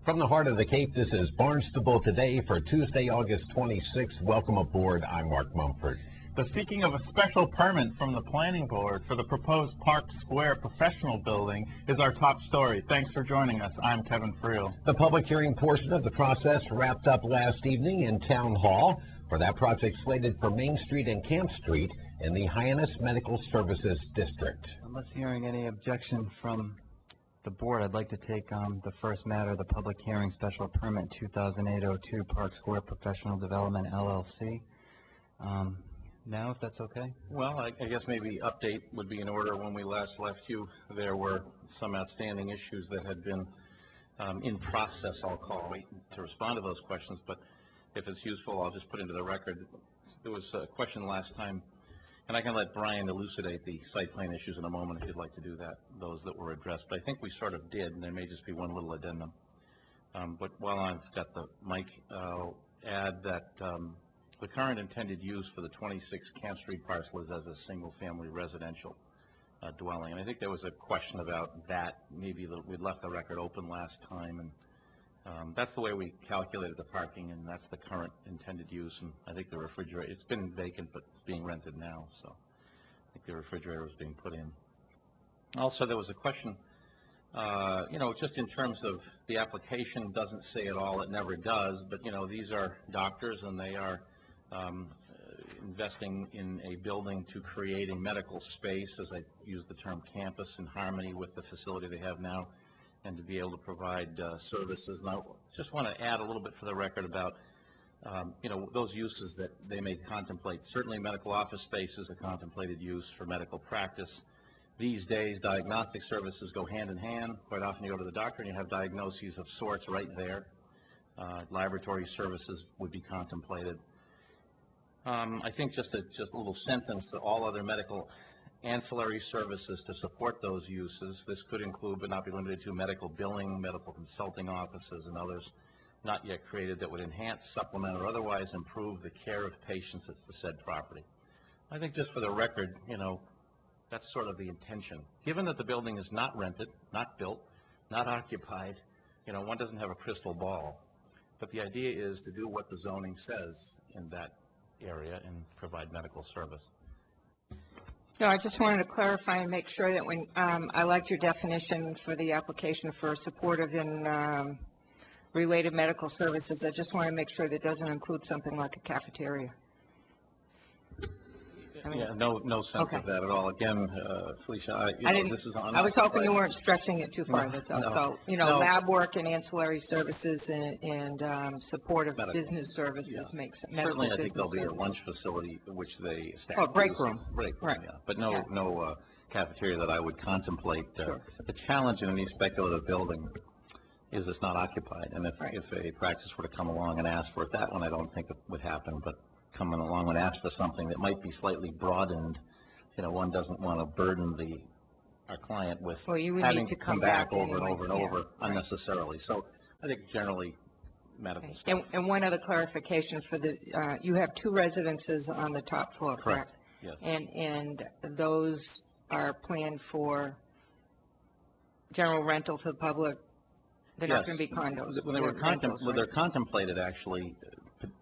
From the heart of the Cape, this is Barnstable Today for Tuesday, August 26th. Welcome aboard. I'm Mark Mumford. The seeking of a special permit from the Planning Board for the proposed Park Square professional building is our top story. Thanks for joining us. I'm Kevin Friel. The public hearing portion of the process wrapped up last evening in Town Hall for that project slated for Main Street and Camp Street in the Hyannis Medical Services District. Unless hearing any objection from the board, I'd like to take the first matter, the public hearing special permit 2008-02 Park Square Professional Development LLC. Now, if that's okay. Well, I guess maybe update would be in order. When we last left you, there were some outstanding issues that had been in process, I'll call, wait to respond to those questions, but if it's useful, I'll just put into the record. There was a question last time, and I can let Brian elucidate the site plan issues in a moment if you'd like to do that, those that were addressed. But I think we sort of did, and there may just be one little addendum. But while I've got the mic, I'll add that the current intended use for the 26 Camp Street parcel is as a single-family residential dwelling. And I think there was a question about that. Maybe we'd left the record open last time, and that's the way we calculated the parking, and that's the current intended use. And I think the refrigerator, it's been vacant, but it's being rented now, so I think the refrigerator was being put in. Also, there was a question, just in terms of the application doesn't say it all, it never does, but, these are doctors, and they are investing in a building to create a medical space, as I use the term campus, in harmony with the facility they have now, and to be able to provide services. And I just want to add a little bit for the record about, those uses that they may contemplate. Certainly medical office space is a contemplated use for medical practice. These days, diagnostic services go hand in hand. Quite often you go to the doctor and you have diagnoses of sorts right there. Laboratory services would be contemplated. I think just a little sentence that all other medical ancillary services to support those uses. This could include, but not be limited to, medical billing, medical consulting offices, and others not yet created that would enhance, supplement, or otherwise improve the care of patients at the said property. I think just for the record, that's sort of the intention. Given that the building is not rented, not built, not occupied, one doesn't have a crystal ball. But the idea is to do what the zoning says in that area and provide medical service. No, I just wanted to clarify and make sure that when I liked your definition for the application for supportive and related medical services, I just want to make sure that doesn't include something like a cafeteria. Yeah, no sense of that at all. Again, Felicia, this is on. I was hoping you weren't stretching it too far. That's all. So, lab work and ancillary services and supportive business services makes certainly. I think there'll be a lunch facility which they establish. Oh, break room. Break room, right. Yeah. But no cafeteria that I would contemplate. Sure. The challenge in any speculative building is it's not occupied, and if a practice were to come along and ask for it, that one I don't think it would happen, but coming along and ask for something that might be slightly broadened, one doesn't want to burden our client with having to come back over and over and over unnecessarily. So I think generally medical stuff. And one other clarification for you have two residences on the top floor, correct? Yes. And those are planned for general rental to the public. They're not going to be condos. They're contemplated actually,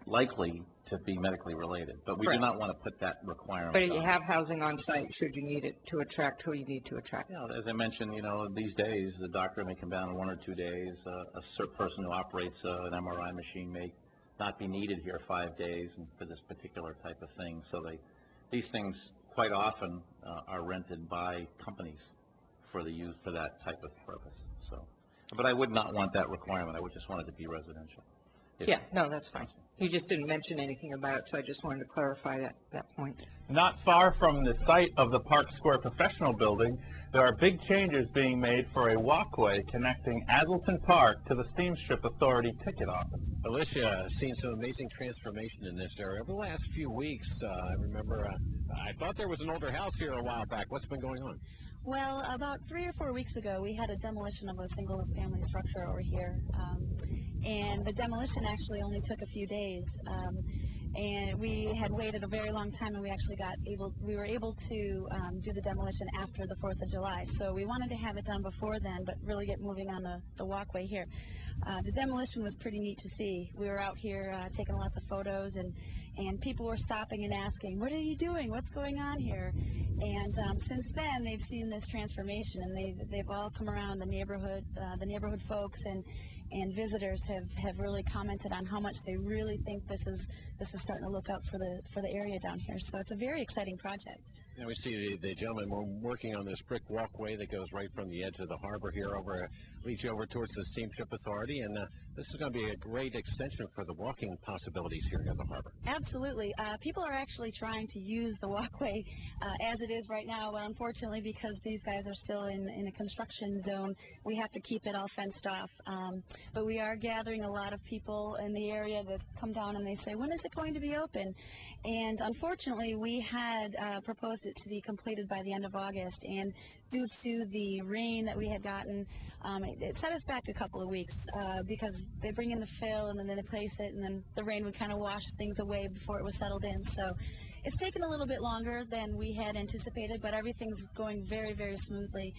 likely to be medically related, but we do not want to put that requirement. But you have housing on site should you need it to attract who you need to attract. Yeah, as I mentioned, these days the doctor may come down in 1 or 2 days. A person who operates an MRI machine may not be needed here 5 days for this particular type of thing. So these things quite often are rented by companies for the use for that type of purpose. So, but I would not want that requirement. I would just want it to be residential. Yeah, no, that's fine. You just didn't mention anything about it, so I just wanted to clarify that point. Not far from the site of the Park Square professional building, there are big changes being made for a walkway connecting Azleton Park to the Steamstrip Authority ticket office. Alicia has seen some amazing transformation in this area over the last few weeks. I remember I thought there was an older house here a while back. What's been going on? Well, about 3 or 4 weeks ago, we had a demolition of a single-family structure over here, and the demolition actually only took a few days. And we had waited a very long time, and we were able to do the demolition after the 4th of July. So we wanted to have it done before then, but really get moving on the walkway here. The demolition was pretty neat to see. We were out here taking lots of photos, and people were stopping and asking, "What are you doing? What's going on here?" And since then, they've seen this transformation, and they've all come around. The neighborhood folks and visitors have really commented on how much they really think this is starting to look up for the area down here. So it's a very exciting project. And we see the gentleman working on this brick walkway that goes right from the edge of the harbor here leads you over towards the Steamship Authority, and this is going to be a great extension for the walking possibilities here near the harbor. Absolutely. People are actually trying to use the walkway as it is right now, but unfortunately, because these guys are still in a construction zone, we have to keep it all fenced off. But we are gathering a lot of people in the area that come down and they say, "When is it going to be open?" And unfortunately, we had proposed it to be completed by the end of August, and due to the rain that we had gotten, it set us back a couple of weeks because they bring in the fill and then they place it, and then the rain would kind of wash things away before it was settled in. So it's taken a little bit longer than we had anticipated, but everything's going very, very smoothly.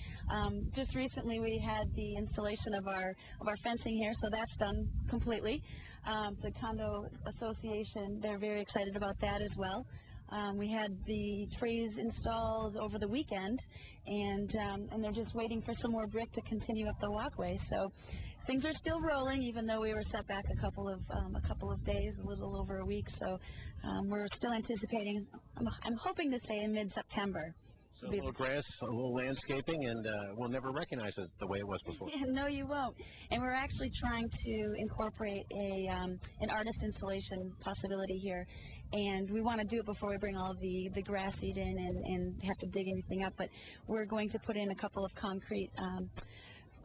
Just recently we had the installation of our fencing here, so that's done completely. The condo association, they're very excited about that as well. We had the trays installed over the weekend, and they're just waiting for some more brick to continue up the walkway. So things are still rolling, even though we were set back a couple of days, a little over a week. So we're still anticipating. I'm hoping to say in mid-September. So a little grass, a little landscaping, and we'll never recognize it the way it was before. Yeah, no, you won't. And we're actually trying to incorporate an artist installation possibility here. And we want to do it before we bring all the grass seed in and have to dig anything up. But we're going to put in a couple of concrete,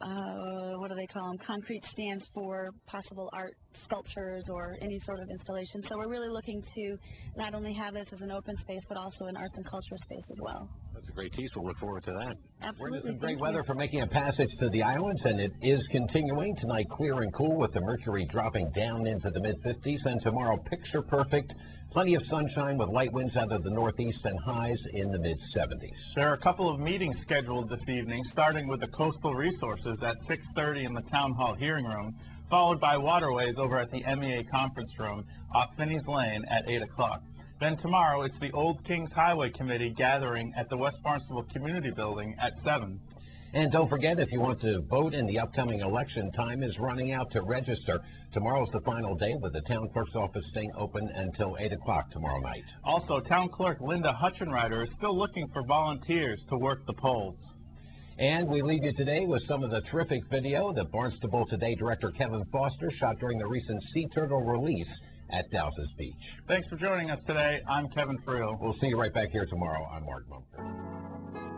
what do they call them? Concrete stands for possible art sculptures or any sort of installation. So we're really looking to not only have this as an open space, but also an arts and culture space as well. That's a great tease. We'll look forward to that. Absolutely. We're into some great Thank weather you. for making a passage to the islands, and it is continuing tonight. Clear and cool with the mercury dropping down into the mid-50s, and tomorrow picture perfect. Plenty of sunshine with light winds out of the northeast and highs in the mid-70s. There are a couple of meetings scheduled this evening, starting with the Coastal Resources at 6:30 in the Town Hall hearing room, followed by Waterways over at the MEA Conference Room off Finney's Lane at 8 o'clock. Then tomorrow, it's the Old Kings Highway Committee gathering at the West Barnstable Community Building at 7. And don't forget, if you want to vote in the upcoming election, time is running out to register. Tomorrow's the final day, with the town clerk's office staying open until 8 o'clock tomorrow night. Also, Town Clerk Linda Hutchenreiter is still looking for volunteers to work the polls. And we leave you today with some of the terrific video that Barnstable Today director Kevin Foster shot during the recent sea turtle release at Dowses Beach. Thanks for joining us today. I'm Kevin Friel. We'll see you right back here tomorrow. I'm Mark Mumford.